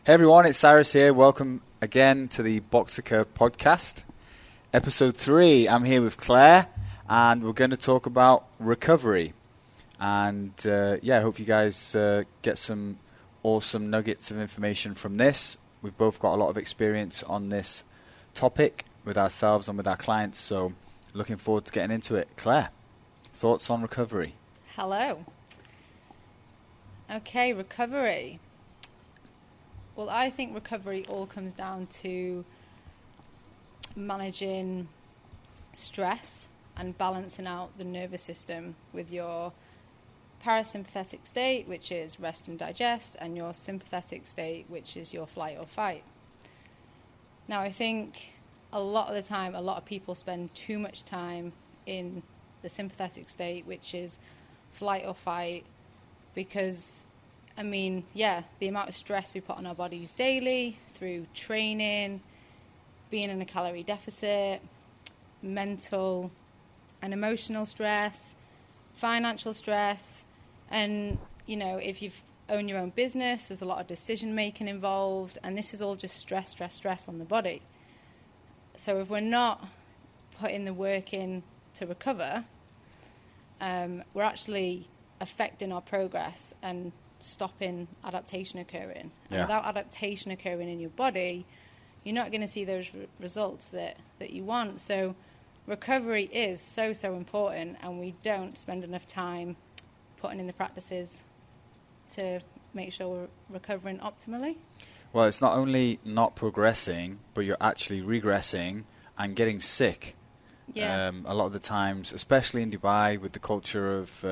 Hey everyone, it's Cyrus here. Welcome again to the Boxica podcast. Episode 3, I'm here with Claire and we're going to talk about recovery. And I hope you guys get some awesome nuggets of information from this. We've both got a lot of experience on this topic with ourselves and with our clients, so looking forward to getting into it. Claire, thoughts on recovery? Hello. Okay, recovery. Well, I think recovery all comes down to managing stress and balancing out the nervous system with your parasympathetic state, which is rest and digest, and your sympathetic state, which is your flight or fight. Now, I think a lot of the time, a lot of people spend too much time in the sympathetic state, which is flight or fight, because the amount of stress we put on our bodies daily through training, being in a calorie deficit, mental and emotional stress, financial stress, and, if you've owned your own business, there's a lot of decision making involved, and this is all just stress on the body. So if we're not putting the work in to recover, we're actually affecting our progress and stopping adaptation occurring. And without adaptation occurring in your body, you're not going to see those results that you want. So recovery is so important, and we don't spend enough time putting in the practices to make sure we're recovering optimally. Well, it's not only not progressing, but you're actually regressing and getting sick. Yeah. A lot of the times, especially in Dubai, with the culture of,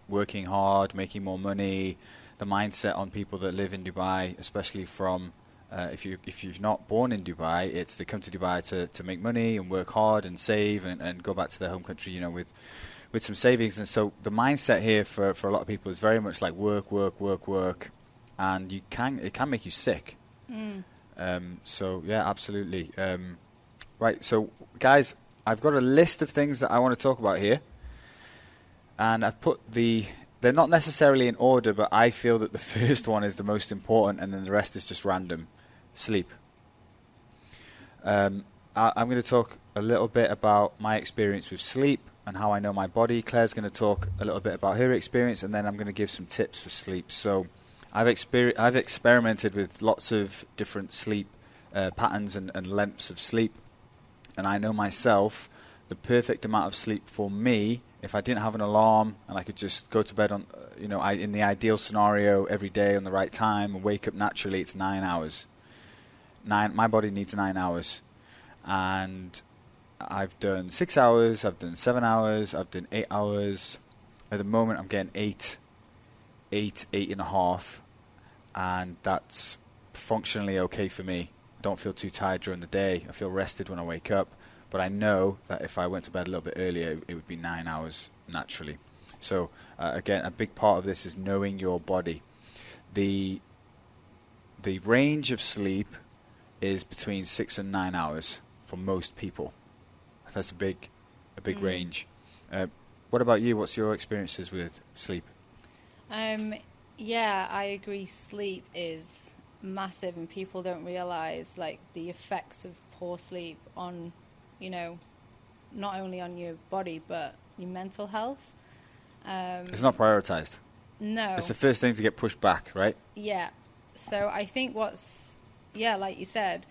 working hard, making more money, the mindset on people that live in Dubai, especially from, if you've not born in Dubai, it's they come to Dubai to make money and work hard and save and go back to their home country, with some savings. And so the mindset here for a lot of people is very much like work, and it can make you sick. Absolutely. Right, so guys, I've got a list of things that I want to talk about here, and I've put they're not necessarily in order, but I feel that the first one is the most important, and then the rest is just random. Sleep. I'm going to talk a little bit about my experience with sleep and how I know my body. Claire's going to talk a little bit about her experience, and then I'm going to give some tips for sleep. So I've experimented with lots of different sleep patterns and lengths of sleep, and I know myself the perfect amount of sleep for me, if I didn't have an alarm and I could just go to bed on, in the ideal scenario every day on the right time and wake up naturally, it's 9 hours. My body needs 9 hours. And I've done 6 hours, I've done 7 hours, I've done 8 hours. At the moment, I'm getting eight and a half. And that's functionally okay for me. I don't feel too tired during the day. I feel rested when I wake up. But I know that if I went to bed a little bit earlier, it would be 9 hours naturally. So, again, a big part of this is knowing your body. The range of sleep is between 6 and 9 hours for most people. That's a big range. What about you? What's your experiences with sleep? I agree. Sleep is massive, and people don't realize the effects of poor sleep on, not only on your body but your mental health. It's not prioritized. No. It's the first thing to get pushed back, right? Yeah. So I think like you said,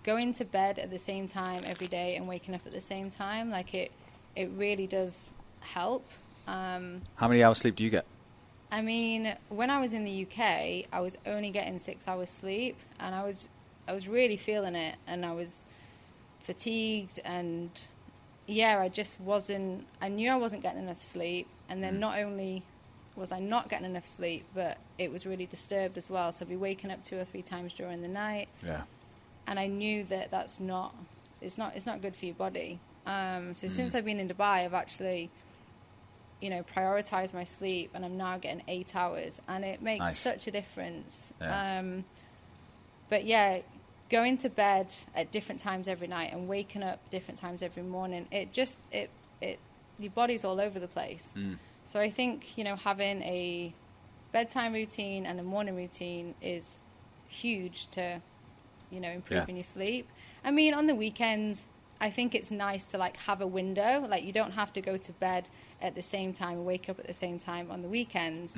going to bed at the same time every day and waking up at the same time, it really does help. How many hours sleep do you get? When I was in the UK, I was only getting 6 hours sleep, and I was really feeling it, and I was fatigued, and I knew I wasn't getting enough sleep, and then not only was I not getting enough sleep, but it was really disturbed as well. So I'd be waking up 2 or 3 times during the night. Yeah. And I knew that it's not good for your body. Since I've been in Dubai, I've actually, prioritized my sleep, and I'm now getting 8 hours, and it makes such a difference. Yeah. Going to bed at different times every night and waking up different times every morning, your body's all over the place. So I think, having a bedtime routine and a morning routine is huge to, improving your sleep. I mean, on the weekends, I think it's nice to like have a window. Like, you don't have to go to bed at the same time and wake up at the same time on the weekends.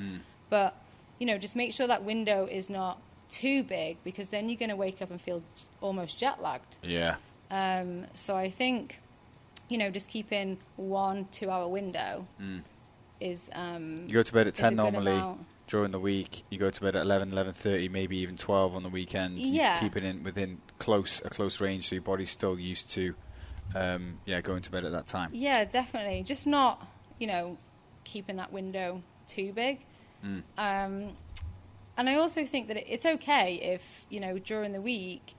But, just make sure that window is not too big, because then you're going to wake up and feel almost jet lagged. Yeah. So I think, just keeping 1-2 hour window is you go to bed at 10 normally during the week. You go to bed at 11:30, maybe even 12 on the weekend. Yeah. You keep it within a close range, so your body's still used to going to bed at that time. Yeah, definitely. Just not, keeping that window too big. And I also think that it's okay if, during the week,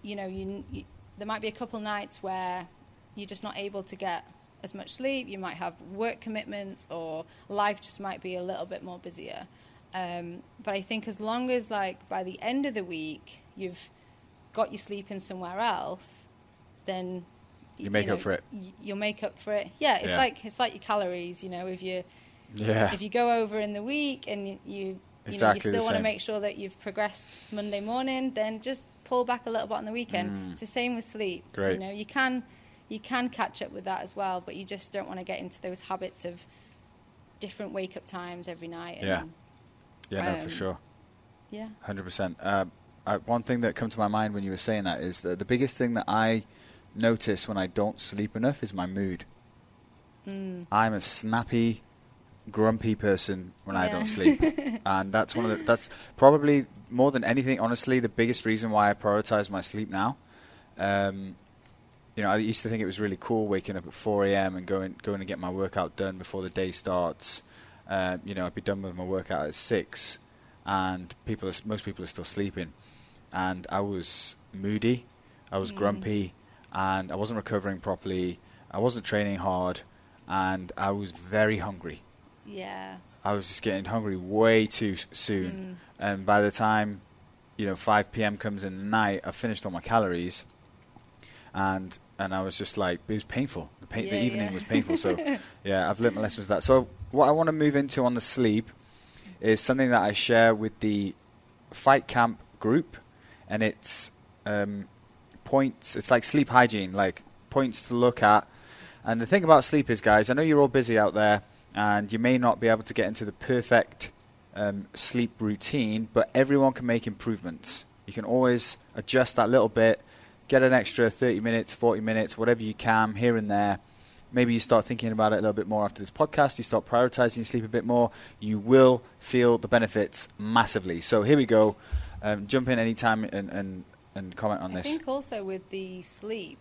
there might be a couple nights where you're just not able to get as much sleep. You might have work commitments, or life just might be a little bit more busier. But I think as long as, like, by the end of the week, you've got your sleep in somewhere else, then you make up for it. You'll make up for it. Yeah, it's like your calories. If you go over in the week and you still want to make sure that you've progressed Monday morning, then just pull back a little bit on the weekend. It's the same with sleep. Great. You can catch up with that as well, but you just don't want to get into those habits of different wake up times every night. No, for sure. Yeah. 100%. One thing that came to my mind when you were saying that is that the biggest thing that I notice when I don't sleep enough is my mood. I'm a snappy, grumpy person when I don't sleep, and that's probably more than anything, honestly, the biggest reason why I prioritize my sleep now. I used to think it was really cool waking up at 4 a.m. and going to get my workout done before the day starts. I'd be done with my workout at 6, and most people are still sleeping, and I was moody, I was grumpy, and I wasn't recovering properly. I wasn't training hard, and I was very hungry. Yeah. I was just getting hungry way too soon. And by the time, 5 p.m. comes in the night, I've finished all my calories. And I was just like, it was painful. The evening was painful. So, I've learned my lessons with that. So what I want to move into on the sleep is something that I share with the Fight Camp group. And it's points. It's like sleep hygiene, like points to look at. And the thing about sleep is, guys, I know you're all busy out there, and you may not be able to get into the perfect sleep routine, but everyone can make improvements. You can always adjust that little bit, get an extra 30 minutes, 40 minutes, whatever you can, here and there. Maybe you start thinking about it a little bit more after this podcast. You start prioritizing your sleep a bit more. You will feel the benefits massively. So here we go. Jump in anytime and comment on this. I think also with the sleep,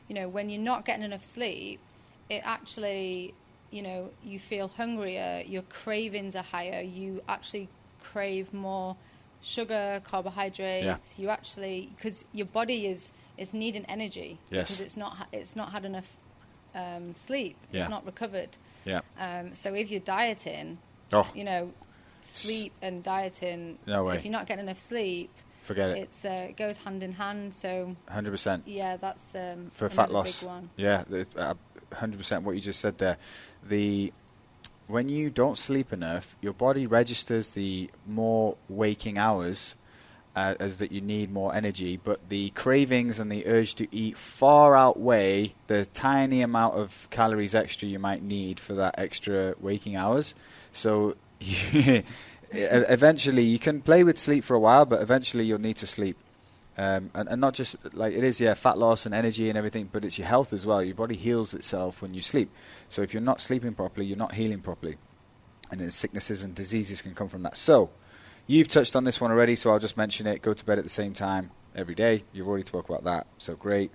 when you're not getting enough sleep, it actually... you feel hungrier, your cravings are higher, you actually crave more sugar, carbohydrates. You actually, because your body is needing energy, because it's not had enough sleep, it's not recovered. So if you're dieting, sleep and dieting, if you're not getting enough sleep, forget it. It goes hand in hand. So 100%. Yeah, that's for fat loss. Big one. Yeah, 100% what you just said there. When you don't sleep enough, your body registers the more waking hours as that you need more energy, but the cravings and the urge to eat far outweigh the tiny amount of calories extra you might need for that extra waking hours. So eventually you can play with sleep for a while, but eventually you'll need to sleep. And not just like it is, fat loss and energy and everything, but it's your health as well. Your body heals itself when you sleep. So if you're not sleeping properly, you're not healing properly. And then sicknesses and diseases can come from that. So you've touched on this one already, so I'll just mention it. Go to bed at the same time every day. You've already talked about that, so great.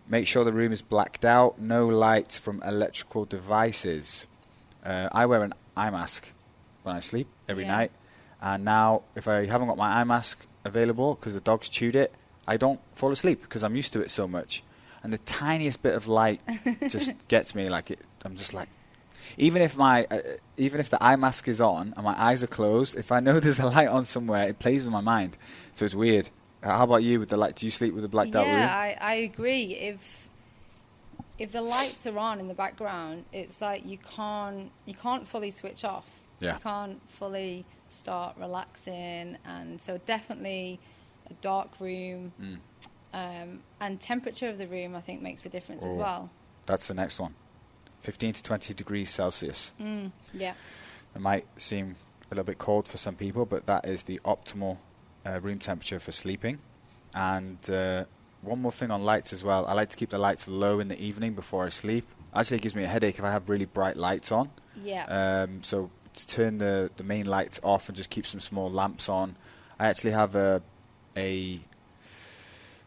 Make sure the room is blacked out. No light from electrical devices. I wear an eye mask when I sleep every night. And now if I haven't got my eye mask available because the dog's chewed it, I don't fall asleep because I'm used to it so much. And the tiniest bit of light just gets me. I'm just like, even if the eye mask is on and my eyes are closed, if I know there's a light on somewhere, it plays with my mind. So it's weird. How about you with the light? Do you sleep with a blacked out room? Yeah, I agree. If the lights are on in the background, it's like you can't fully switch off. Yeah. You can't fully start relaxing. And so definitely a dark room. And temperature of the room, I think, makes a difference as well. That's the next one. 15 to 20 degrees Celsius. Yeah. It might seem a little bit cold for some people, but that is the optimal room temperature for sleeping. And one more thing on lights as well. I like to keep the lights low in the evening before I sleep. Actually, it gives me a headache if I have really bright lights on. Yeah. So to turn the main lights off and just keep some small lamps on. I actually have a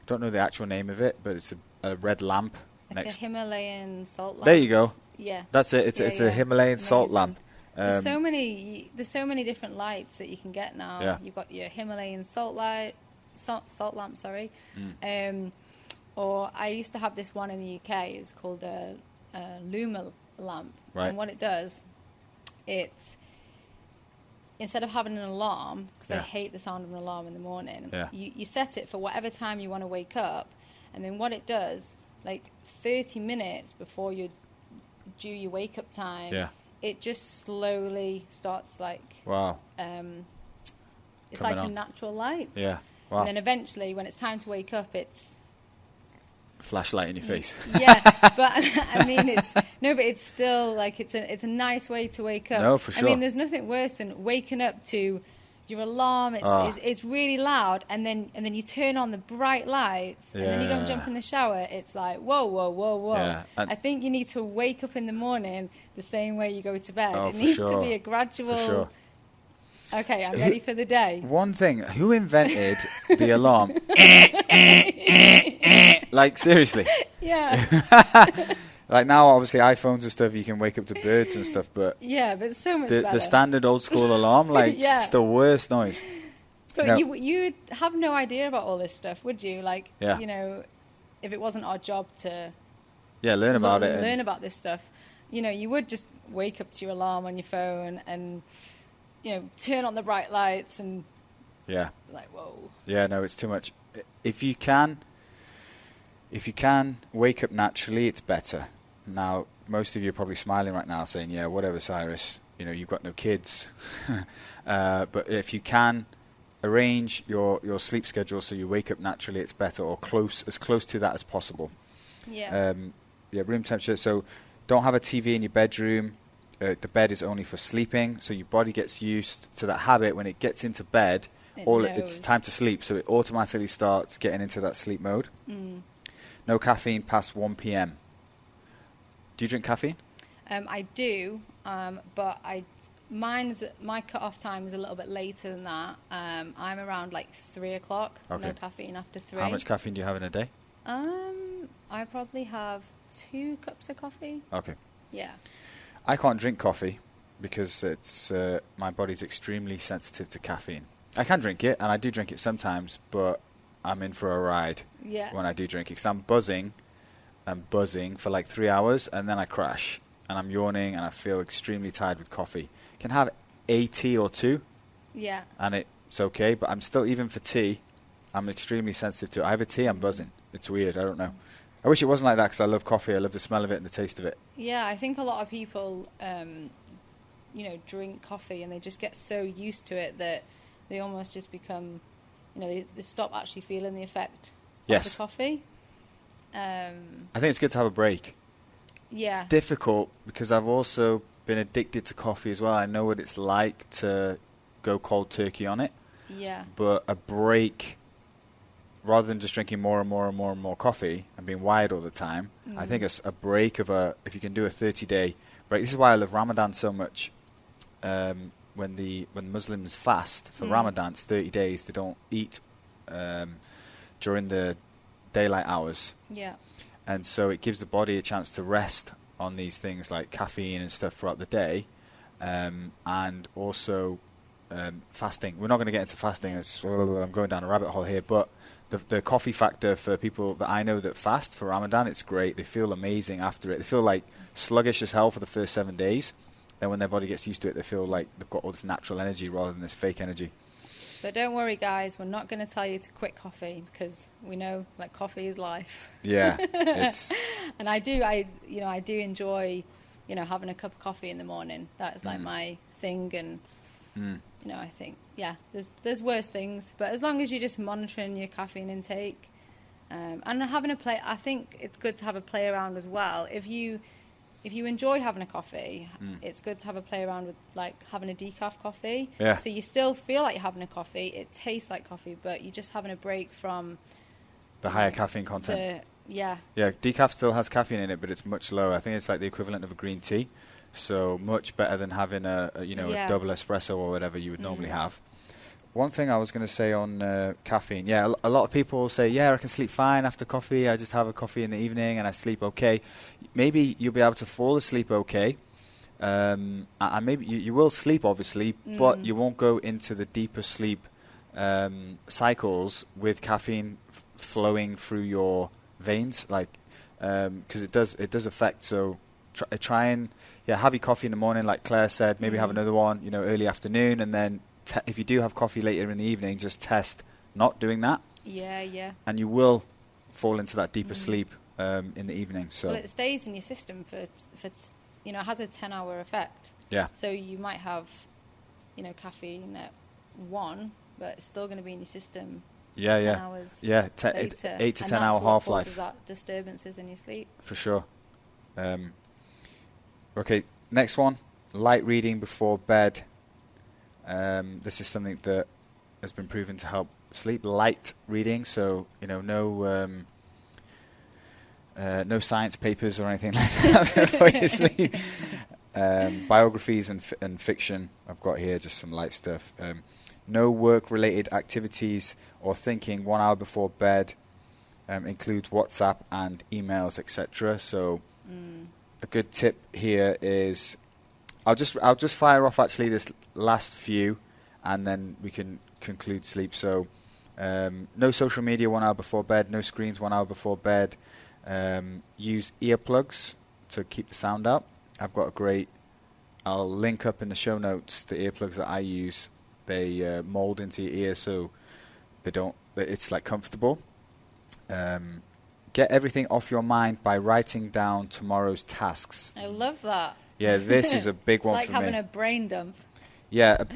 don't know the actual name of it, but it's a red lamp. Like a Himalayan salt lamp. There you go. Yeah. That's it. It's a Himalayan salt lamp. There's so many different lights that you can get now. Yeah. You've got your Himalayan salt lamp, or I used to have this one in the UK. It's called a Luma lamp. Right. And what it does, it's instead of having an alarm, because I hate the sound of an alarm in the morning, you set it for whatever time you want to wake up, and then what it does, like 30 minutes before you do your wake up time, it just slowly starts like it's like a natural light. Yeah. Wow. And then eventually, when it's time to wake up, it's flashlight in your face. Yeah, but I mean, it's still like it's a nice way to wake up. No, for sure. I mean, there's nothing worse than waking up to your alarm. It's really loud, and then you turn on the bright lights, and then you go and jump in the shower. It's like whoa. Yeah, I think you need to wake up in the morning the same way you go to bed. Oh, it needs sure. to be a gradual. For sure. Okay, I'm ready for the day. One thing, who invented the alarm? Like, seriously. Yeah. Like now, obviously, iPhones and stuff, you can wake up to birds and stuff, but yeah, but it's so much better. The standard old school alarm, like, it's the worst noise. But you'd have no idea about all this stuff, would you? Like, Yeah. you know, if it wasn't our job to learn about it. Learn about this stuff. You know, you would just wake up to your alarm on your phone and, you know, turn on the bright lights and like, whoa. Yeah, no, it's too much. If you can wake up naturally, it's better. Now, most of you are probably smiling right now saying, yeah, whatever, Cyrus, you know, you've got no kids. But if you can arrange your sleep schedule so you wake up naturally, it's better, or as close to that as possible. Yeah. Room temperature. So don't have a TV in your bedroom. The bed is only for sleeping, so your body gets used to that habit. When it gets into bed, it's time to sleep, so it automatically starts getting into that sleep mode. No caffeine past 1 p.m. Do you drink caffeine? I do, but my cut-off time is a little bit later than that. I'm around like 3 o'clock. Okay. No caffeine after 3. How much caffeine do you have in a day? I probably have 2 cups of coffee. Okay. Yeah. I can't drink coffee because it's my body's extremely sensitive to caffeine. I can drink it, and I do drink it sometimes, but I'm in for a ride when I do drink it. Because I'm buzzing for like 3 hours, and then I crash, and I'm yawning, and I feel extremely tired with coffee. Can have a tea or two, and it's okay, but I'm still, even for tea, I'm extremely sensitive to it. I have a tea, I'm buzzing. It's weird, I don't know. I wish it wasn't like that because I love coffee. I love the smell of it and the taste of it. Yeah, I think a lot of people, drink coffee and they just get so used to it that they almost just become, they stop actually feeling the effect of the coffee. I think it's good to have a break. Yeah. Difficult because I've also been addicted to coffee as well. I know what it's like to go cold turkey on it. Yeah. But a break, rather than just drinking more and more and more and more coffee and being wired all the time, I think a break if you can do a 30-day break. This is why I love Ramadan so much. When Muslims fast for Ramadan, it's 30 days. They don't eat during the daylight hours. Yeah. And so it gives the body a chance to rest on these things like caffeine and stuff throughout the day, and also fasting. We're not going to get into fasting. I'm going down a rabbit hole here, but the coffee factor for people that I know that fast for Ramadan, it's great. They feel amazing after it. They feel like sluggish as hell for the first 7 days. Then when their body gets used to it, they feel like they've got all this natural energy rather than this fake energy. But don't worry, guys. We're not going to tell you to quit coffee because we know that coffee is life. Yeah, it's. And I do enjoy, having a cup of coffee in the morning. That is like my thing. And you know, I think there's worse things, but as long as you're just monitoring your caffeine intake and having a play, I think it's good to have a play around as well. If you enjoy having a coffee, it's good to have a play around with like having a decaf coffee. Yeah. So you still feel like you're having a coffee. It tastes like coffee, but you're just having a break from the higher caffeine content. Yeah, decaf still has caffeine in it, but it's much lower. I think it's like the equivalent of a green tea, so much better than having a double espresso or whatever you would normally have. One thing I was going to say on caffeine, a lot of people say, I can sleep fine after coffee. I just have a coffee in the evening and I sleep okay. Maybe you'll be able to fall asleep okay, and maybe you will sleep, obviously, but you won't go into the deeper sleep cycles with caffeine flowing through your veins, like because it does affect. So try and have your coffee in the morning, like Claire said. Maybe have another one, early afternoon, and then if you do have coffee later in the evening, just test not doing that. Yeah. And you will fall into that deeper sleep in the evening. So it stays in your system for it has a 10-hour effect. Yeah. So you might have caffeine at 1, but it's still going to be in your system. 10 hours later. 8 to 10 hour half-life. Causes that disturbances in your sleep. For sure. Okay, next one. Light reading before bed. This is something that has been proven to help sleep. Light reading, so no science papers or anything like that before you sleep. Biographies and fiction. I've got here just some light stuff. No work-related activities or thinking 1 hour before bed. Includes WhatsApp and emails, etc. So a good tip here is I'll just fire off actually this last few, and then we can conclude sleep. So no social media 1 hour before bed. No screens 1 hour before bed. Use earplugs to keep the sound out. I've got I'll link up in the show notes the earplugs that I use. They mold into your ear so it's like comfortable. Get everything off your mind by writing down tomorrow's tasks. I love that. Yeah, this is a big one for me. It's like having a brain dump. Yeah, a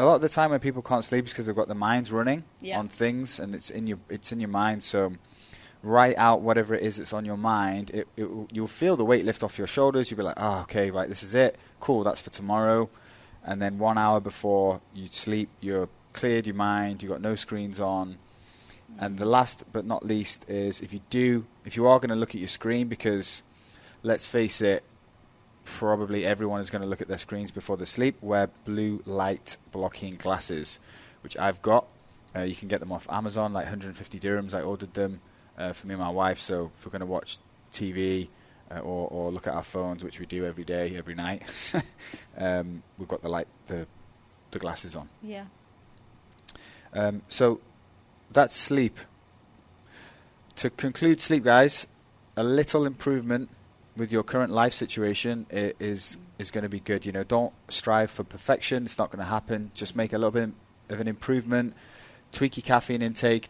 lot of the time when people can't sleep is because they've got their minds running on things, and it's in your mind. So write out whatever it is that's on your mind. You'll feel the weight lift off your shoulders. You'll be like, oh, okay, right, this is it. Cool, that's for tomorrow. And then 1 hour before you sleep, you're cleared your mind. You've got no screens on. And the last but not least is if you are going to look at your screen, because let's face it, probably everyone is going to look at their screens before they sleep, wear blue light blocking glasses, which I've got. You can get them off Amazon, like 150 dirhams. I ordered them for me and my wife. So if we're going to watch TV or look at our phones, which we do every day, every night, we've got the glasses on. Yeah. So that's sleep. To conclude sleep, guys, a little improvement with your current life situation is going to be good. Don't strive for perfection. It's not going to happen. Just make a little bit of an improvement. Tweak your caffeine intake.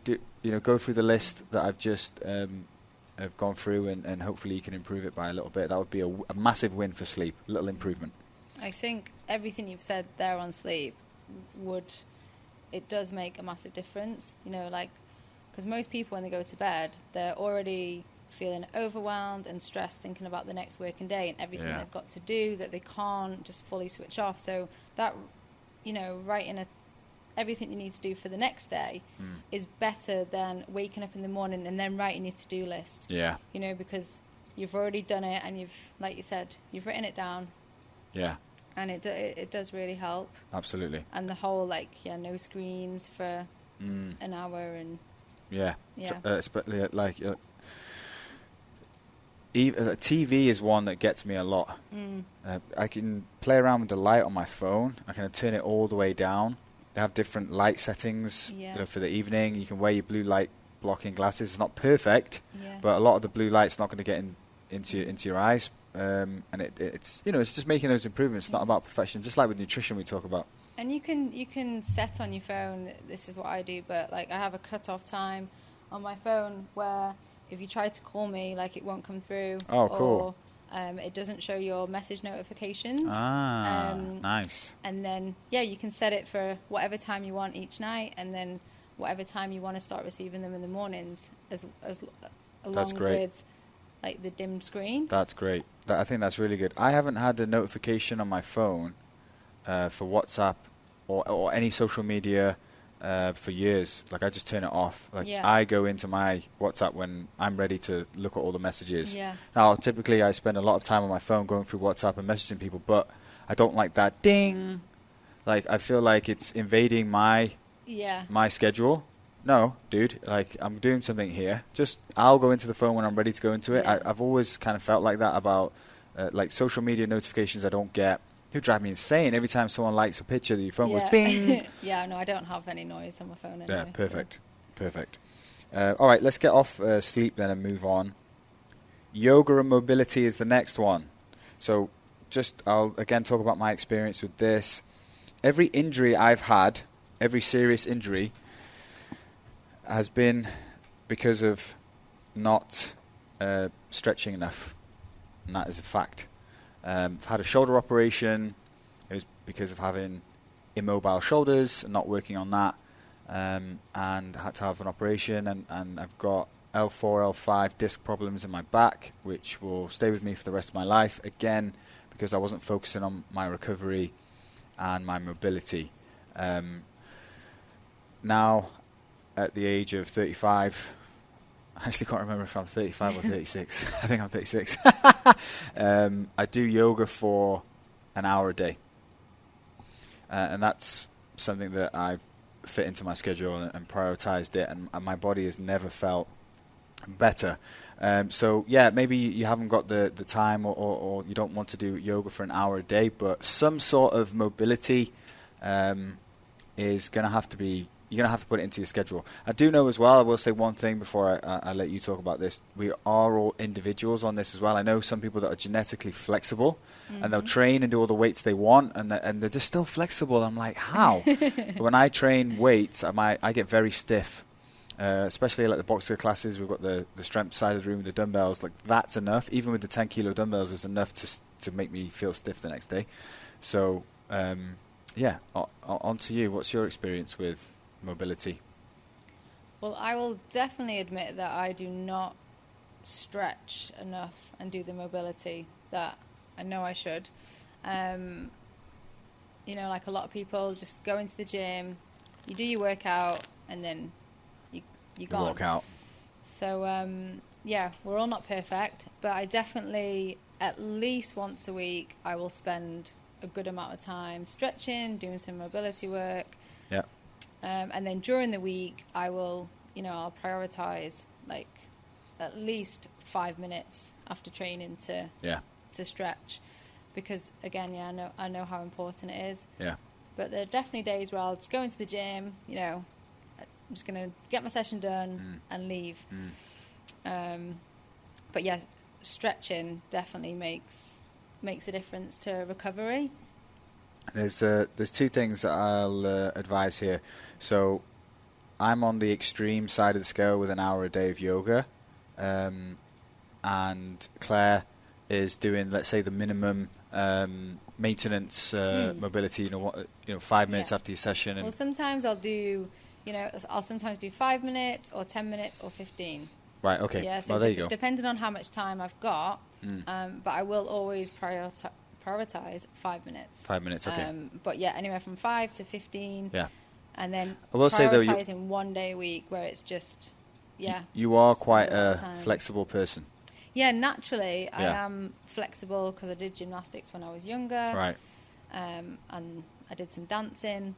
Go through the list that I've just have gone through, and hopefully you can improve it by a little bit. That would be a massive win for sleep. A little improvement. I think everything you've said there on sleep it does make a massive difference. Because most people when they go to bed, they're already feeling overwhelmed and stressed, thinking about the next working day and everything they've got to do, that they can't just fully switch off. So that, writing everything you need to do for the next day is better than waking up in the morning and then writing your to-do list. Yeah. Because you've already done it, and you've, like you said, you've written it down. Yeah. And it does really help. Absolutely. And the whole, no screens for an hour and... Yeah. TV is one that gets me a lot. I can play around with the light on my phone. I can turn it all the way down. They have different light settings for the evening. You can wear your blue light blocking glasses. It's not perfect, but a lot of the blue light's not going to get into your eyes. And it's just making those improvements. It's not about perfection, just like with nutrition we talk about. And you can set on your phone, this is what I do, but I have a cut-off time on my phone where if you try to call me, it won't come through. Oh, cool. It doesn't show your message notifications. Nice. And then, you can set it for whatever time you want each night, and then whatever time you want to start receiving them in the mornings, along with like the dimmed screen. That's great. I think that's really good. I haven't had a notification on my phone for WhatsApp or any social media for years. Like, I just turn it off. Like, I go into my WhatsApp when I'm ready to look at all the messages. Now, typically I spend a lot of time on my phone going through WhatsApp and messaging people, but I don't like that ding. Like, I feel like it's invading my schedule. No, dude, like, I'm doing something here. I'll go into the phone when I'm ready to go into it. I've always kind of felt like that about like social media notifications I don't get. You drive me insane every time someone likes a picture. Your phone goes bing. No, I don't have any noise on my phone anyway. Yeah, perfect. All right, let's get off sleep then and move on. Yoga and mobility is the next one. So I'll again talk about my experience with this. Every injury I've had, every serious injury, has been because of not stretching enough. And that is a fact. I've had a shoulder operation. It was because of having immobile shoulders and not working on that. And I had to have an operation. And I've got L4, L5 disc problems in my back, which will stay with me for the rest of my life. Again, because I wasn't focusing on my recovery and my mobility. Now, at the age of 35... I actually can't remember if I'm 35 or 36. I think I'm 36. I do yoga for an hour a day. And that's something that I've fit into my schedule and prioritized it. And my body has never felt better. So, maybe you haven't got the time or you don't want to do yoga for an hour a day. But some sort of mobility is going to have to be... You're going to have to put it into your schedule. I do know as well, I will say one thing before I let you talk about this. We are all individuals on this as well. I know some people that are genetically flexible and they'll train and do all the weights they want and they're just still flexible. I'm like, how? When I train weights, I get very stiff, especially like the boxer classes. We've got the strength side of the room with the dumbbells. Like, that's enough. Even with the 10 kilo dumbbells, is enough to make me feel stiff the next day. So, on to you. What's your experience with mobility? Well, I will definitely admit that I do not stretch enough and do the mobility that I know I should. Like a lot of people just go into the gym, you do your workout, and then you walk out. So, we're all not perfect, but I definitely, at least once a week, I will spend a good amount of time stretching, doing some mobility work. Yeah. And then during the week, I will, I'll prioritize like at least 5 minutes after training to stretch, because again, I know how important it is. Yeah. But there are definitely days where I'll just go into the gym, I'm just going to get my session done and leave. But yes, stretching definitely makes a difference to recovery. There's two things that I'll advise here. So I'm on the extreme side of the scale with an hour a day of yoga, and Claire is doing, let's say, the minimum maintenance mobility. 5 minutes after your session. Well, sometimes I'll do, I'll sometimes do 5 minutes or 10 minutes or 15. Right. Okay. Yeah. So there you go. Depending on how much time I've got, but I will always prioritize 5 minutes. 5 minutes, okay. But anywhere from 5 to 15. Yeah. And then I will say though, prioritizing 1 day a week where it's just, you are quite a flexible person. Yeah, naturally I am flexible because I did gymnastics when I was younger. Right. And I did some dancing.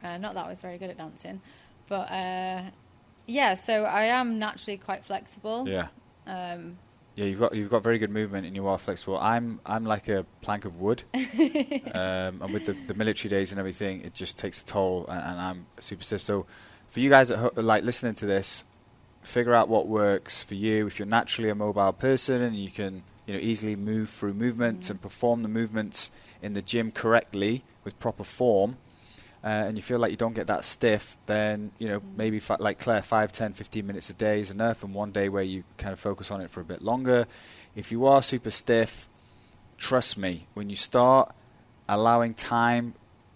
Not that I was very good at dancing, but so I am naturally quite flexible. Yeah. You've got very good movement and you are flexible. I'm like a plank of wood, and with the military days and everything, it just takes a toll, and I'm super stiff. So, for you guys that like listening to this, figure out what works for you. If you're naturally a mobile person and you can easily move through movements and perform the movements in the gym correctly with proper form, and you feel like you don't get that stiff, then, maybe like Claire, 5, 10, 15 minutes a day is enough, and one day where you kind of focus on it for a bit longer. If you are super stiff, trust me, when you start allowing time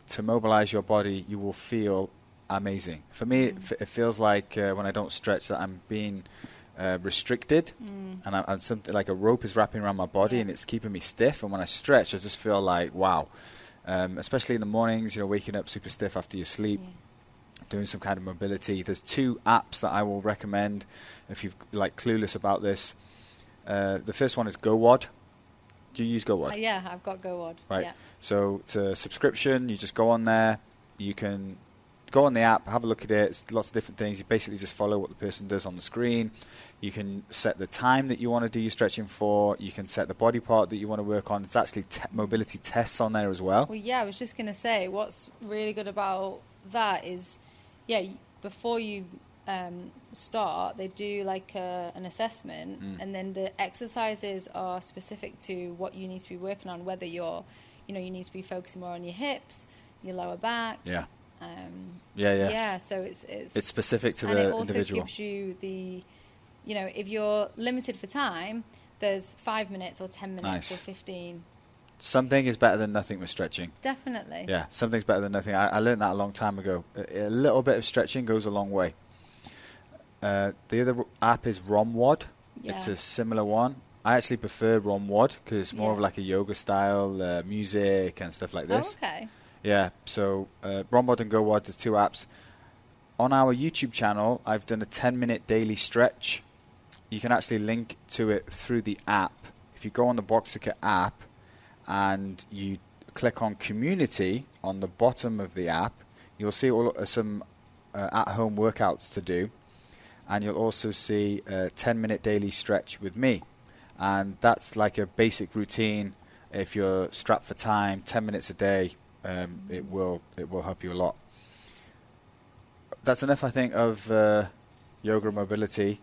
to mobilize your body, you will feel amazing. For me, it feels like when I don't stretch that I'm being restricted, and I'm something like a rope is wrapping around my body, and it's keeping me stiff. And when I stretch, I just feel like, wow. Especially in the mornings, waking up super stiff after your sleep, doing some kind of mobility. There's 2 apps that I will recommend if you're like clueless about this. The first one is GoWOD. Do you use GoWOD? Yeah, I've got GoWOD. Right. Yeah. So it's a subscription. You just go on there. You can go on the app, have a look at it. It's lots of different things. You basically just follow what the person does on the screen. You can set the time that you want to do your stretching for. You can set the body part that you want to work on. It's actually mobility tests on there as well. Well, yeah, I was just going to say, what's really good about that is, before you start, they do like an assessment, and then the exercises are specific to what you need to be working on, whether you need to be focusing more on your hips, your lower back. Yeah. So it's specific to the individual. And it also gives you the, if you're limited for time, there's 5 minutes or 10 minutes or 15. Something is better than nothing with stretching. Definitely. Yeah, something's better than nothing. I learned that a long time ago. A little bit of stretching goes a long way. The other app is ROMWOD. Yeah. It's a similar one. I actually prefer ROMWOD because it's more of like a yoga style, music and stuff like this. Oh, okay. Yeah, so ROMWOD and GoWOD, there's 2 apps. On our YouTube channel, I've done a 10-minute daily stretch. You can actually link to it through the app. If you go on the Boxica app and you click on Community on the bottom of the app, you'll see some at-home workouts to do. And you'll also see a 10-minute daily stretch with me. And that's like a basic routine. If you're strapped for time, 10 minutes a day, it will help you a lot. That's enough, I think, of yoga mobility.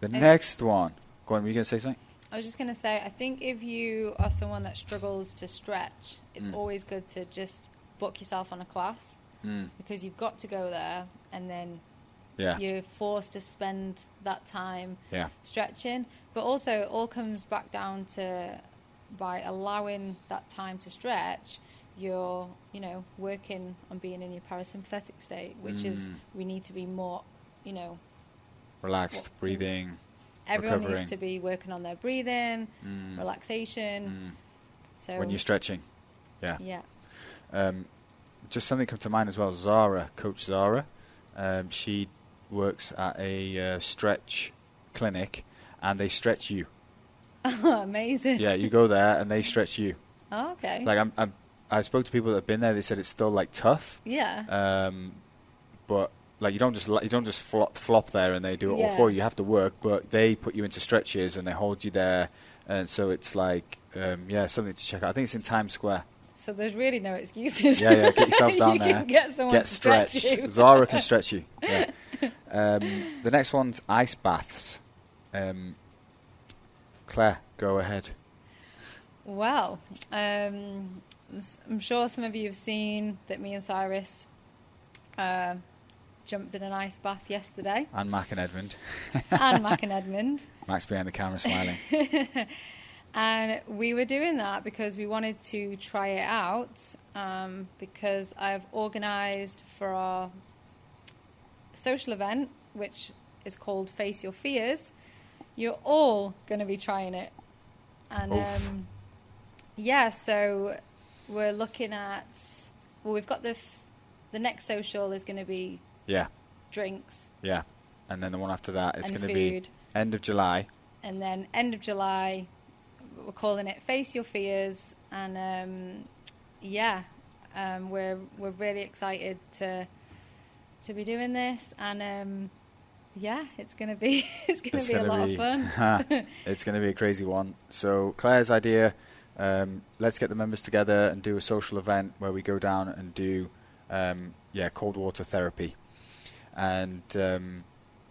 The next one. Go on, were you going to say something? I was just going to say, I think if you are someone that struggles to stretch, it's always good to just book yourself on a class, because you've got to go there, and then you're forced to spend that time stretching. But also, it all comes back down to, by allowing that time to stretch, you're, working on being in your parasympathetic state, which is, we need to be more, relaxed, breathing, everyone recovering. needs to be working on their breathing, relaxation. So when you're stretching. Yeah. Just something come to mind as well. Zara, Coach Zara, she works at a stretch clinic, and they stretch you. Oh, amazing. Yeah, you go there and they stretch you. Oh, okay. Like I spoke to people that have been there. They said it's still like tough. Yeah. But like you don't just flop there and they do it all for you. You have to work, but they put you into stretches and they hold you there, and so it's like something to check out. I think it's in Times Square. So there's really no excuses. Yeah, get yourself down you there. Can get someone to stretched. Stretch you. Zara can stretch you. Yeah. The next one's ice baths. Claire, go ahead. Well, I'm sure some of you have seen that me and Cyrus jumped in an ice bath yesterday. And Mac and Edmund. And Mac and Edmund. Mac's behind the camera smiling. And we were doing that because we wanted to try it out, because I've organised for our social event, which is called Face Your Fears. You're all going to be trying it. And so we're looking at, we've got the next social is going to be drinks. Yeah. And then the one after that, it's going to be end of July. And then end of July, we're calling it Face Your Fears. And we're really excited to be doing this. And it's going to be a lot of fun. It's going to be a crazy one. So Claire's idea, let's get the members together and do a social event where we go down and do cold water therapy. And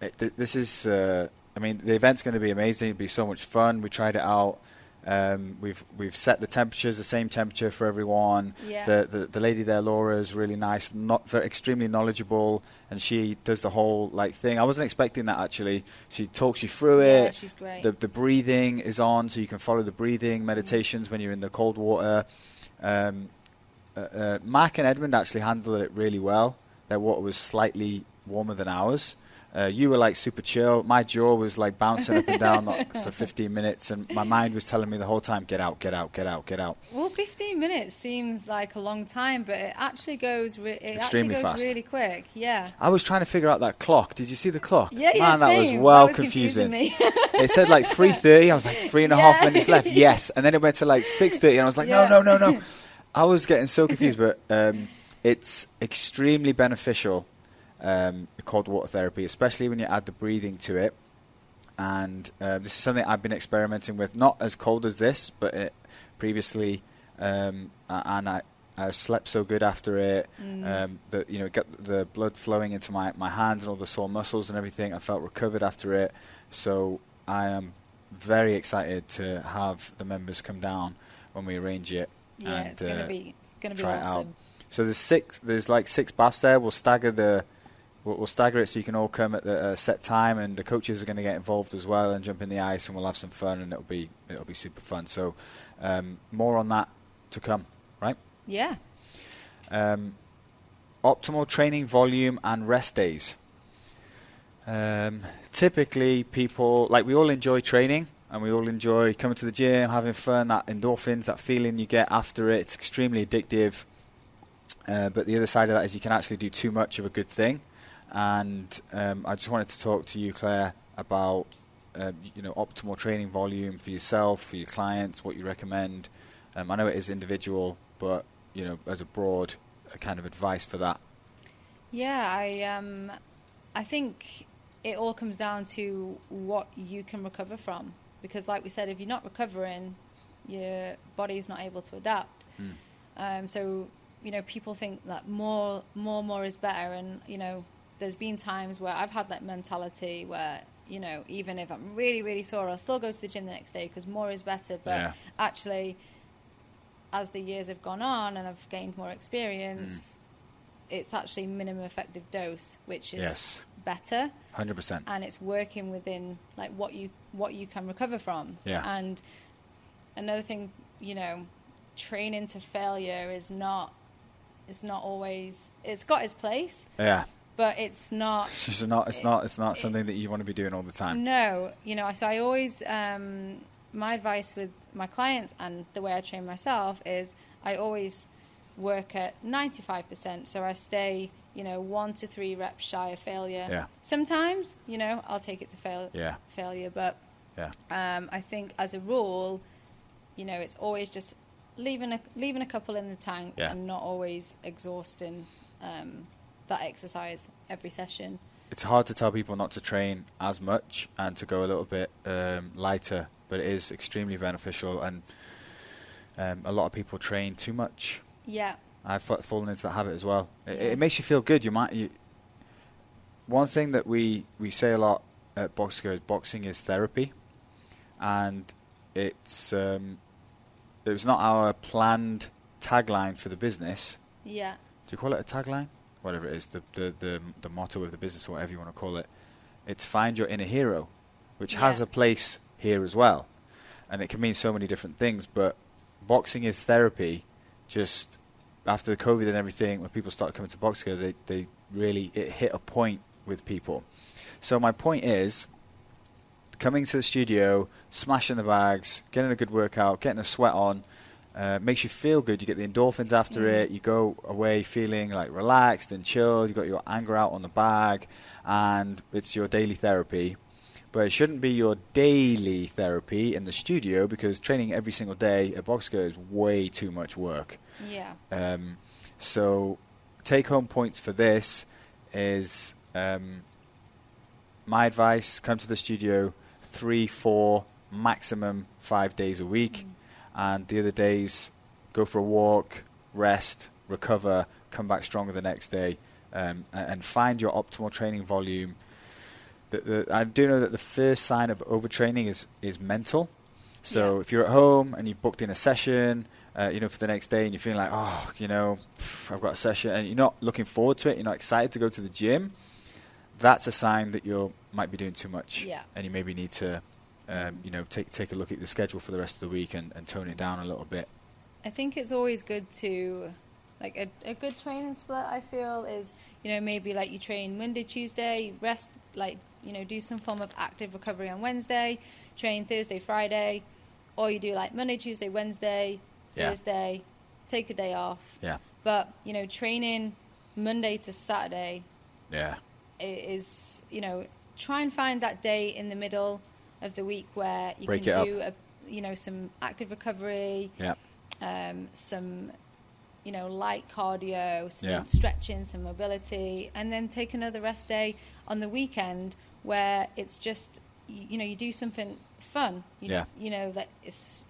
this is, the event's going to be amazing. It'll be so much fun. We tried it out We've set the temperatures, the same temperature for everyone. Yeah. The lady there, Laura, is really nice, extremely knowledgeable, and she does the whole thing. I wasn't expecting that, actually. She talks you through it. Yeah, she's great. The breathing is on, so you can follow the breathing meditations when you're in the cold water. Mark and Edmund actually handled it really well. Their water was slightly warmer than ours. You were super chill. My jaw was bouncing up and down for 15 minutes, and my mind was telling me the whole time, get out, get out, get out, get out. Well, 15 minutes seems like a long time, but it actually goes extremely fast. Really quick. Yeah. I was trying to figure out that clock. Did you see the clock? Yeah, Man, that was same. well That was confusing. Me. It said 3:30. I was 3.5 minutes left. Yes, and then it went to 6:30, and I was no. I was getting so confused, but it's extremely beneficial. Cold water therapy, especially when you add the breathing to it. And this is something I've been experimenting with, not as cold as this, but previously, and I slept so good after it that get the blood flowing into my hands and all the sore muscles and everything. I felt recovered after it, so I am very excited to have the members come down when we arrange it. Yeah, and, it's gonna be try awesome. It out. So there's 6 baths there. We'll stagger We'll stagger it so you can all come at a set time, and the coaches are going to get involved as well and jump in the ice, and we'll have some fun, and it'll be super fun. So more on that to come, right? Yeah. Optimal training volume and rest days. Typically, people we all enjoy training, and we all enjoy coming to the gym, having fun. That endorphins, that feeling you get after it, it's extremely addictive. But the other side of that is you can actually do too much of a good thing. And I just wanted to talk to you, Claire, about optimal training volume for yourself, for your clients, what you recommend. I know it is individual, but as a broad kind of advice for that. Yeah, I think it all comes down to what you can recover from, because, like we said, if you're not recovering, your body's not able to adapt. So people think that more is better, and there's been times where I've had that mentality where, even if I'm really, really sore, I'll still go to the gym the next day because more is better. But actually, as the years have gone on and I've gained more experience, it's actually minimum effective dose, which is better. 100%. And it's working within what you can recover from. Yeah. And another thing, training to failure is not always, it's got its place. Yeah. But it's not. It's not something that you want to be doing all the time. No, so I always my advice with my clients and the way I train myself is I always work at 95%. So I stay 1 to 3 reps shy of failure. Yeah. Sometimes I'll take it to failure, but I think as a rule, it's always just leaving a couple in the tank and not always exhausting. That exercise every session. It's hard to tell people not to train as much and to go a little bit lighter, but it is extremely beneficial, and a lot of people train too much. Yeah. I've fallen into that habit as well. It makes you feel good. One thing that we say a lot at Boxco is boxing is therapy, and it was not our planned tagline for the business. Yeah. Do you call it a tagline? Whatever it is, the motto of the business, or whatever you want to call it. It's find your inner hero, which has a place here as well. And it can mean so many different things, but boxing is therapy. Just after the COVID and everything, when people started coming to Boxco, they really, it hit a point with people. So my point is, coming to the studio, smashing the bags, getting a good workout, getting a sweat on, makes you feel good. You get the endorphins after it. You go away feeling relaxed and chilled. You got your anger out on the bag, and it's your daily therapy. But it shouldn't be your daily therapy in the studio, because training every single day at Boxco is way too much work. Yeah. So take-home points for this is my advice: come to the studio 3, 4, maximum 5 days a week. And the other days, go for a walk, rest, recover, come back stronger the next day, and find your optimal training volume. I do know that the first sign of overtraining is mental. So if you're at home and you've booked in a session, for the next day, and you're feeling like, I've got a session, and you're not looking forward to it, you're not excited to go to the gym, that's a sign that you might be doing too much. Yeah. And you maybe need to, take a look at the schedule for the rest of the week and tone it down a little bit. I think it's always good to, like, a good training split, I feel, is, maybe like you train Monday, Tuesday, rest, like, do some form of active recovery on Wednesday, train Thursday, Friday, or you do like Monday, Tuesday, Wednesday, Thursday, take a day off. Yeah. But, training Monday to Saturday is, try and find that day in the middle of the week where you Break can do, some active recovery, some, light cardio, some stretching, some mobility, and then take another rest day on the weekend where it's just, you do something fun. That it's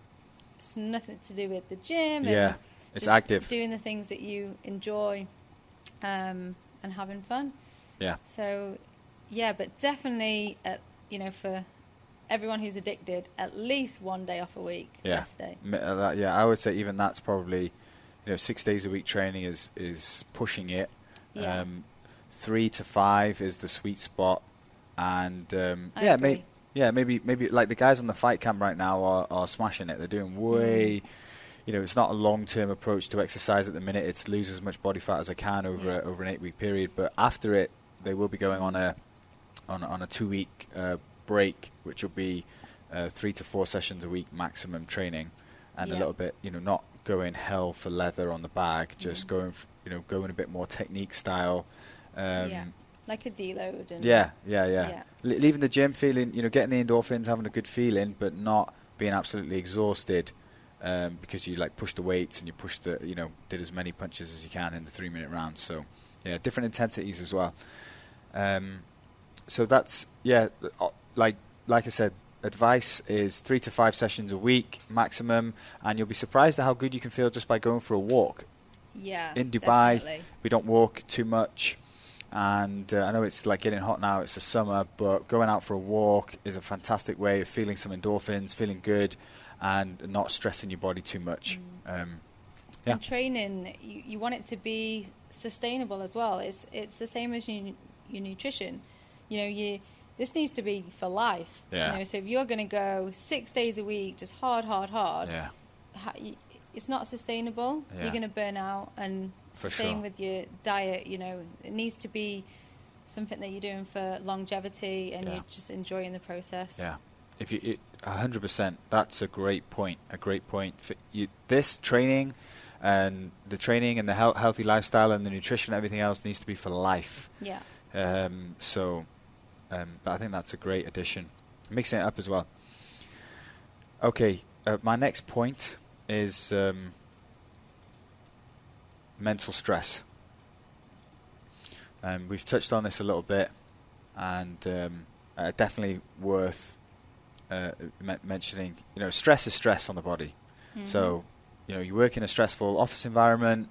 nothing to do with the gym. And it's active. Doing the things that you enjoy and having fun. Yeah. So, but definitely, for everyone who's addicted, at least one day off a week, rest day. I would say even that's probably, 6 days a week training is pushing it. 3 to 5 is the sweet spot. And maybe like the guys on the fight cam right now are smashing it. They're doing way, it's not a long-term approach to exercise at the minute. It's lose as much body fat as I can over an 8-week period. But after it, they will be going on a 2-week break, which will be 3 to 4 sessions a week maximum training, and a little bit, not going hell for leather on the bag, just going a bit more technique style. Like a deload. And Leaving the gym feeling, getting the endorphins, having a good feeling, but not being absolutely exhausted because you like pushed the weights and you pushed did as many punches as you can in the 3-minute round. So different intensities as well. So that's like I said, advice is 3 to 5 sessions a week maximum, and you'll be surprised at how good you can feel just by going for a walk. In Dubai, definitely. We don't walk too much. And I know it's like getting hot now, it's the summer, but going out for a walk is a fantastic way of feeling some endorphins, feeling good, and not stressing your body too much. And training, you want it to be sustainable as well. It's the same as your nutrition. This needs to be for life. So if you're going to go 6 days a week, just hard, it's not sustainable. You're going to burn out, and same with your diet. It needs to be something that you're doing for longevity, and you're just enjoying the process. If you 100%, that's a great point. For this training, and the training and the healthy lifestyle and the nutrition and everything else needs to be for life. But I think that's a great addition, mixing it up as well. Okay, my next point is mental stress. We've touched on this a little bit, and definitely worth mentioning. Stress is stress on the body. So, you work in a stressful office environment.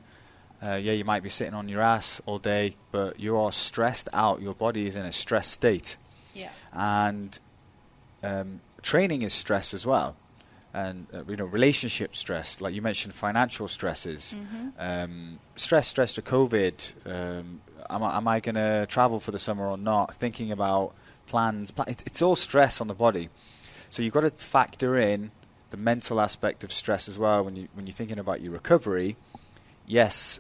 You might be sitting on your ass all day, but you are stressed out. Your body is in a stress state. And training is stress as well. And relationship stress, like you mentioned, financial stresses, stress to COVID. Am I going to travel for the summer or not? Thinking about plans. It's all stress on the body. So you've got to factor in the mental aspect of stress as well when you're thinking about your recovery. Yes,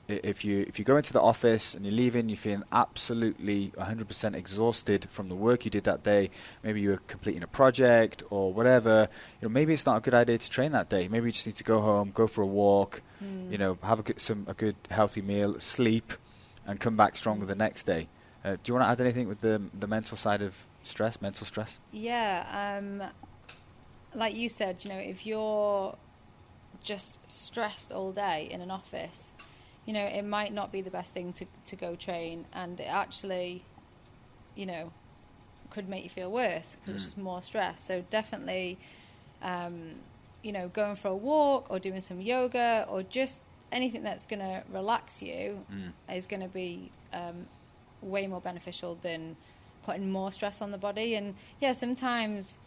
if you go into the office and you're leaving, you're feeling absolutely 100% exhausted from the work you did that day. Maybe you were completing a project or whatever. Maybe it's not a good idea to train that day. Maybe you just need to go home, go for a walk, have a good healthy meal, sleep, and come back stronger the next day. Do you want to add anything with the mental side of stress, mental stress? Like you said, if you're just stressed all day in an office, it might not be the best thing to go train, and it actually, could make you feel worse because it's just more stress. So definitely, going for a walk or doing some yoga or just anything that's going to relax you is going to be way more beneficial than putting more stress on the body. And sometimes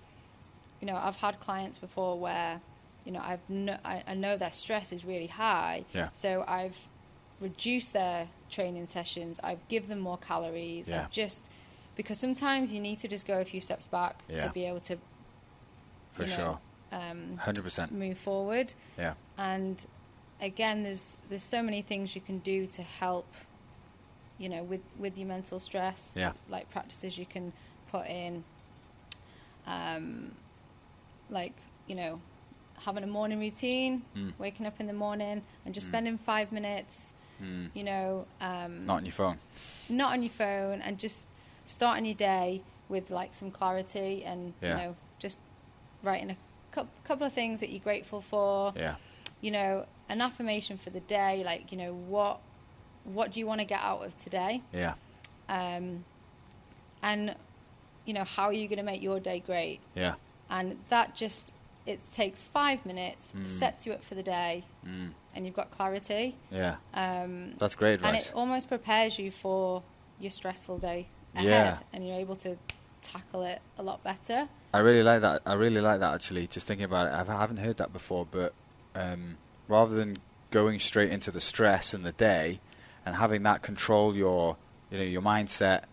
you know, I've had clients before where, you know, I know their stress is really high. Yeah. So I've reduced their training sessions. I've given them more calories. Yeah. Because sometimes you need to just go a few steps back to be able to, For sure. 100%. move forward. Yeah. And again, there's so many things you can do to help, you know, with your mental stress. Yeah. Like practices you can put in, like, you know, having a morning routine, waking up in the morning and just spending 5 minutes, you know. Not on your phone. Not on your phone, and just starting your day with like some clarity and, you know, just writing a couple of things that you're grateful for. Yeah. You know, an affirmation for the day, like, you know, what do you want to get out of today? Yeah. And, you know, how are you going to make your day great? Yeah. And that just, it takes 5 minutes, sets you up for the day, and you've got clarity. Yeah. That's great advice. And it almost prepares you for your stressful day ahead, and you're able to tackle it a lot better. I really like that. Actually, just thinking about it. I haven't heard that before, but rather than going straight into the stress in the day and having that control your mindset,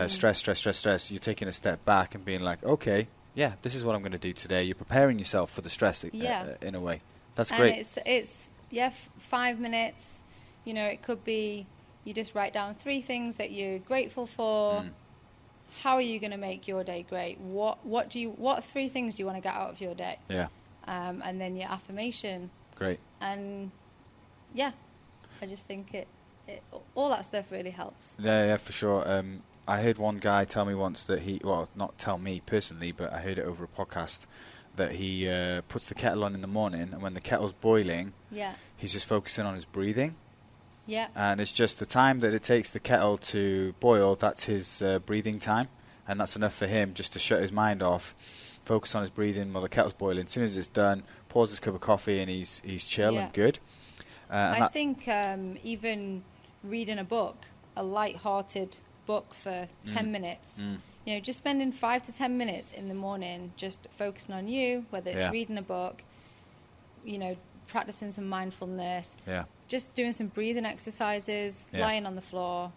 stress, you're taking a step back and being like, okay, yeah, this is what I'm going to do today. You're preparing yourself for the stress in a way. That's great. And it's 5 minutes. You know, it could be you just write down 3 things that you're grateful for. How are you going to make your day great? What 3 things do you want to get out of your day? Yeah. And then your affirmation. Great. And yeah, I just think it all that stuff really helps. Yeah, for sure. I heard one guy tell me once that not tell me personally, but I heard it over a podcast, that he puts the kettle on in the morning, and when the kettle's boiling, he's just focusing on his breathing. Yeah. And it's just the time that it takes the kettle to boil, that's his breathing time. And that's enough for him just to shut his mind off, focus on his breathing while the kettle's boiling. As soon as it's done, pours his cup of coffee and he's chill and good. I think even reading a book, a light-hearted book for 10 minutes, you know, just spending 5 to 10 minutes in the morning just focusing on you, whether it's reading a book, you know, practicing some mindfulness, just doing some breathing exercises, lying on the floor,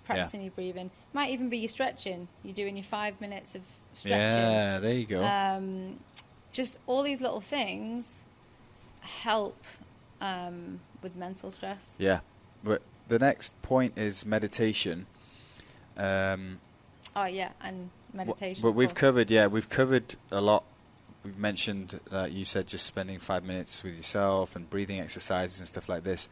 practicing your breathing. Might even be your stretching. You're doing your 5 minutes of stretching. Yeah, there you go. Just all these little things help with mental stress. Yeah, but the next point is meditation. And meditation. But we've covered a lot. We've mentioned that you said just spending 5 minutes with yourself and breathing exercises and stuff like this.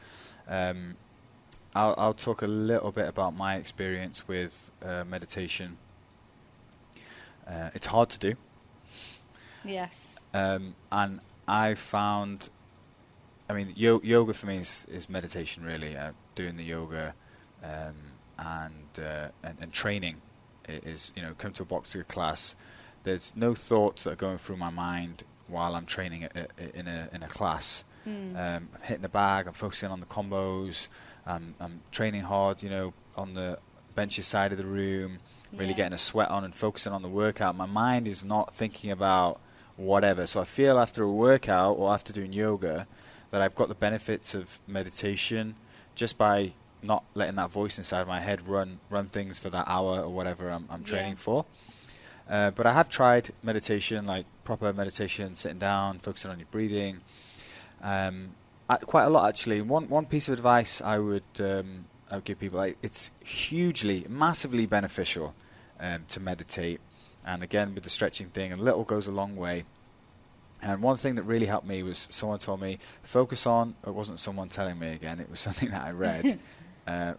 I'll talk a little bit about my experience with meditation. It's hard to do. Yes. And I found, yoga for me is meditation really. Doing the yoga and training is, come to a boxing class. There's no thoughts that are going through my mind while I'm training in a class. I'm hitting the bag, I'm focusing on the combos, I'm training hard, on the benches side of the room, really getting a sweat on and focusing on the workout. My mind is not thinking about whatever. So I feel after a workout or after doing yoga that I've got the benefits of meditation just by not letting that voice inside my head run things for that hour or whatever I'm training for. But I have tried meditation, like proper meditation, sitting down, focusing on your breathing. Quite a lot, actually. One piece of advice I would give people, it's massively beneficial to meditate. And again, with the stretching thing, a little goes a long way. And one thing that really helped me was someone told me, it wasn't someone telling me again, it was something that I read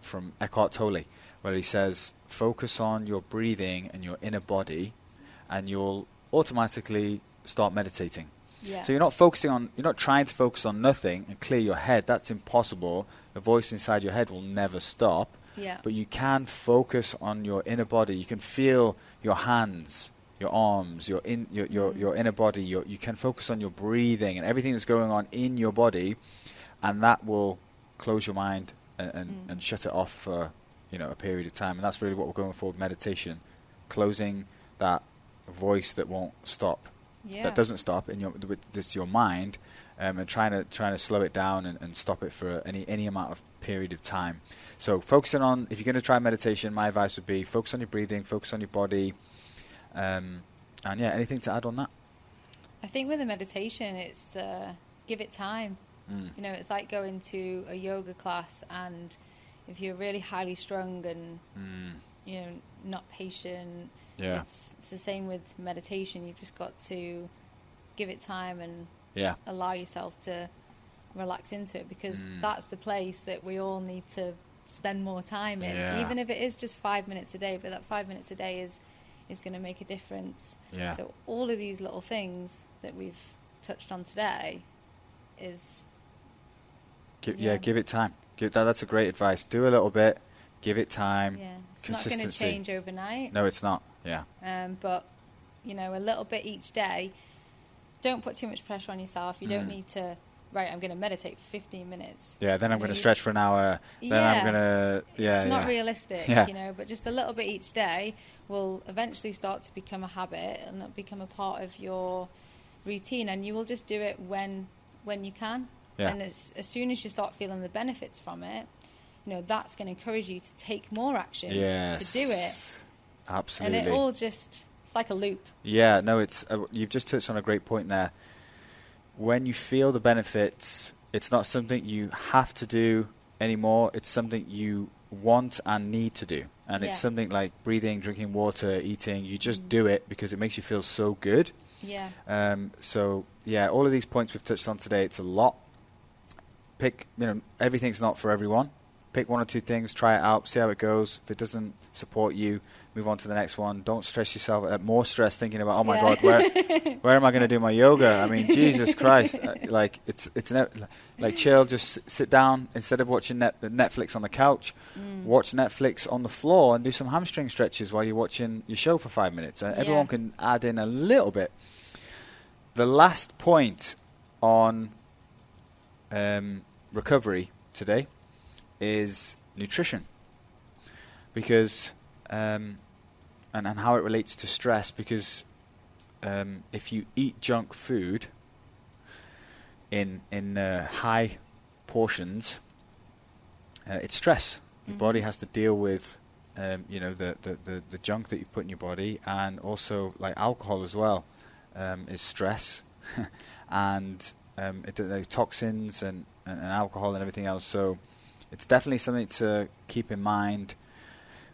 from Eckhart Tolle, where he says, focus on your breathing and your inner body, and you'll automatically start meditating. Yeah. So you're not trying to focus on nothing and clear your head. That's impossible. The voice inside your head will never stop. Yeah. But you can focus on your inner body. You can feel your hands, your arms, your inner body. You can focus on your breathing and everything that's going on in your body, and that will close your mind and shut it off for a period of time. And that's really what we're going for with meditation, closing that voice that won't stop that doesn't stop in this your mind, and trying to slow it down and stop it for any amount of period of time. So focusing on, if you're going to try meditation, my advice would be focus on your breathing, focus on your body, and anything to add on that? I think with the meditation, it's give it time. It's like going to a yoga class, and if you're really highly strung and not patient, it's the same with meditation. You've just got to give it time and allow yourself to relax into it, because that's the place that we all need to spend more time in, even if it is just 5 minutes a day. But that 5 minutes a day is going to make a difference. So all of these little things that we've touched on today is give it time. That's a great advice. Do a little bit, give it time. It's not going to change overnight. No, it's not. But a little bit each day. Don't put too much pressure on yourself. You don't need to, I'm going to meditate for 15 minutes. Then I'm going to stretch for an hour. Then I'm going to... It's not realistic, but just a little bit each day will eventually start to become a habit, and it'll become a part of your routine, and you will just do it when you can. And as soon as you start feeling the benefits from it, that's going to encourage you to take more action to do it. Absolutely. And it all just... It's like a loop. It's you've just touched on a great point there. When you feel the benefits, it's not something you have to do anymore. It's something you want and need to do. And it's something like breathing, drinking water, eating. You just do it because it makes you feel so good. All of these points we've touched on today, it's a lot. Pick, everything's not for everyone. Pick one or two things, try it out, see how it goes. If it doesn't support you, move on to the next one. Don't stress yourself. More stress thinking about, oh my God, where am I going to do my yoga? I mean, Jesus Christ! Chill. Just sit down instead of watching Netflix on the couch. Watch Netflix on the floor and do some hamstring stretches while you're watching your show for 5 minutes. Everyone can add in a little bit. The last point on recovery today is nutrition, because and how it relates to stress, because if you eat junk food in high portions, it's stress. Your body has to deal with the junk that you put in your body, and also like alcohol as well is stress and toxins and alcohol and everything else. So it's definitely something to keep in mind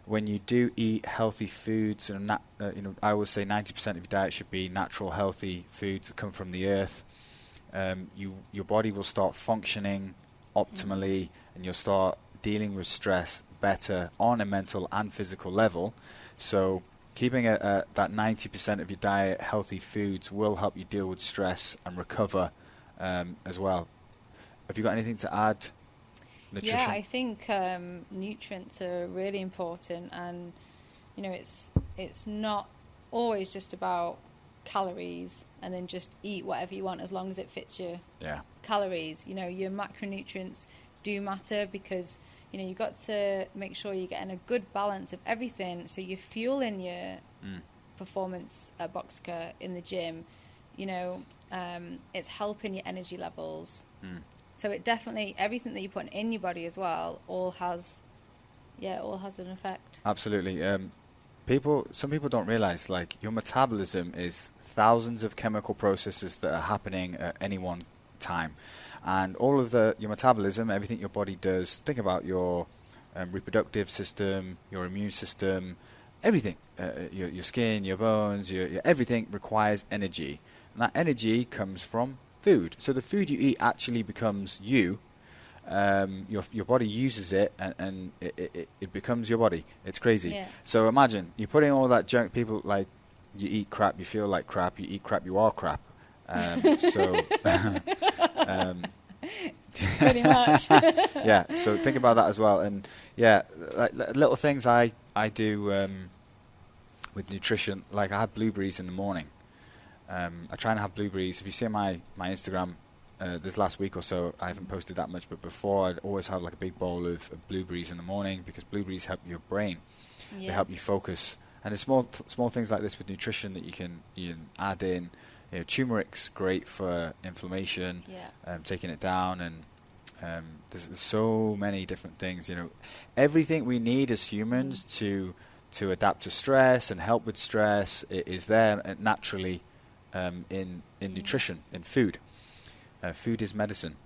when you do eat healthy foods. And I always say 90% of your diet should be natural, healthy foods that come from the earth. Your body will start functioning optimally, and you'll start dealing with stress better on a mental and physical level. So keeping that 90% of your diet healthy foods will help you deal with stress and recover as well. Have you got anything to add? Nutrition? Yeah, I think nutrients are really important, and it's not always just about calories and then just eat whatever you want as long as it fits your calories. Your macronutrients do matter, because you've got to make sure you're getting a good balance of everything, so you're fueling your performance at Boxica in the gym. It's helping your energy levels. So it definitely, everything that you put in your body as well, all has an effect. Absolutely. Some people don't realize, like, your metabolism is thousands of chemical processes that are happening at any one time. And all of your metabolism, everything your body does, think about your reproductive system, your immune system, everything, your skin, your bones, your everything requires energy. And that energy comes from food. So the food you eat actually becomes you. Your body uses it, and it becomes your body. It's crazy. So imagine you're putting all that junk. People, like, you eat crap, you feel like crap. You eat crap, you are crap. Pretty much. So think about that as well. And like little things I do with nutrition. Like, I have blueberries in the morning. I try and have blueberries. If you see my Instagram, this last week or so, I haven't posted that much, but before I'd always have like a big bowl of blueberries in the morning, because blueberries help your brain. They help you focus. And there's small things like this with nutrition that you can add in. Turmeric's great for inflammation, taking it down, and there's so many different things. Everything we need as humans to adapt to stress and help with stress is there naturally in nutrition, in food. Food is medicine.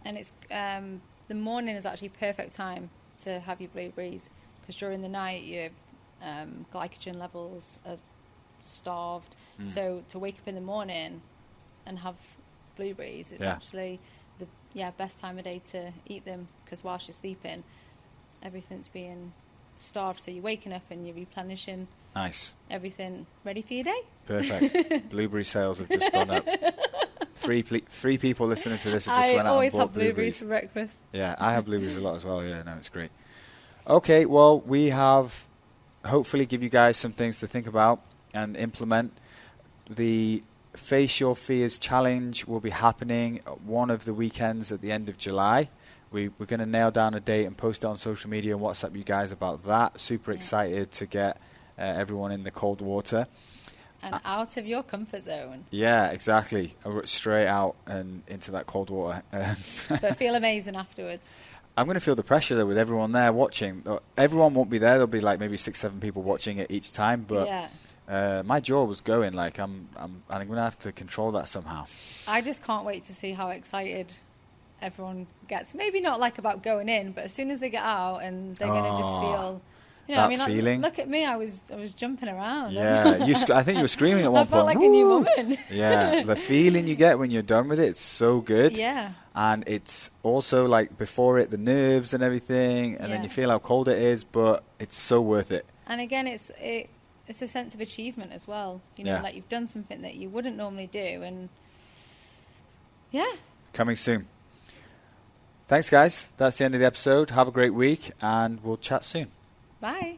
And it's the morning is actually perfect time to have your blueberries, because during the night your glycogen levels are starved. So to wake up in the morning and have blueberries, it's actually the best time of day to eat them, because whilst you're sleeping, everything's being starved. So you're waking up and you're replenishing. Nice. Everything ready for your day. Perfect. Blueberry sales have just gone up. Three people listening to this have just went out and bought blueberries. I always have blueberries for breakfast. Yeah, I have blueberries a lot as well. Yeah, no, it's great. Okay, well, we have hopefully give you guys some things to think about and implement. The Face Your Fears Challenge will be happening one of the weekends at the end of July. We're going to nail down a date and post it on social media and WhatsApp you guys about that. Super excited to get everyone in the cold water. And out of your comfort zone. Yeah, exactly. Straight out and into that cold water. But feel amazing afterwards. I'm going to feel the pressure though with everyone there watching. Everyone won't be there. There'll be like maybe 6-7 people watching it each time. But my jaw was going. Like I'm going to have to control that somehow. I just can't wait to see how excited everyone gets. Maybe not like about going in, but as soon as they get out and they're going to just feel. Feeling. Look at me. I was jumping around. Yeah, I think you were screaming at one point. I felt like a new woman. Yeah, the feeling you get when you're done with it's so good. Yeah. And it's also like before it, the nerves and everything, and then you feel how cold it is, but it's so worth it. And again, it's a sense of achievement as well. Like you've done something that you wouldn't normally do, and coming soon. Thanks, guys. That's the end of the episode. Have a great week, and we'll chat soon. Bye.